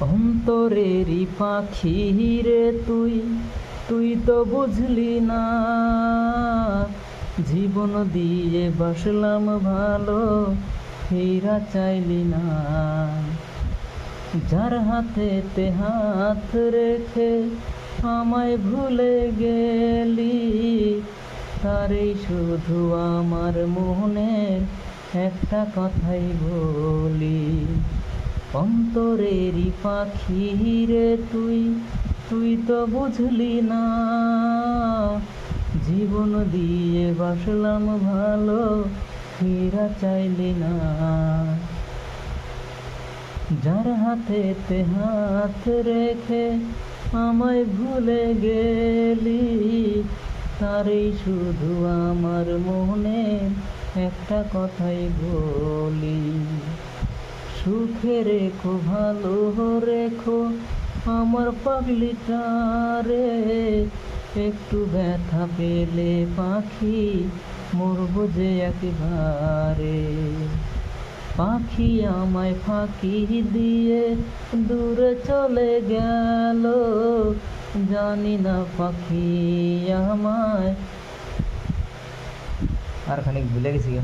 অন্তরেরই পাখি রে তুই, তুই তো বুঝলি না। জীবন দিয়ে বাসলাম ভালো, ফেরা চাইলি না। যার হাতেতে হাত রেখে আমায় ভুলে গেলি, তারই শুধু আমার মনের একটা কথাই বলি। অন্তরেরই পাখি রে তুই, তুই তো বুঝলি না। জীবন দিয়ে বাসলাম ভালো, ফেরা চাইলি না। যার হাতেতে হাত রেখে আমায় ভুলে গেলি, তারই শুধু আমার মনের একটা কথাই বলি। সুখে রেখো, ভালো রেখো আমার পাগলিটারে। একটু ব্যথা পেলে পাখি মরবো যে একেবারে। পাখি আমায় ফাঁকি দিয়ে দূরে চলে গেল, জানি না পাখি আমায়। আর খানিক ভুলে গেছি।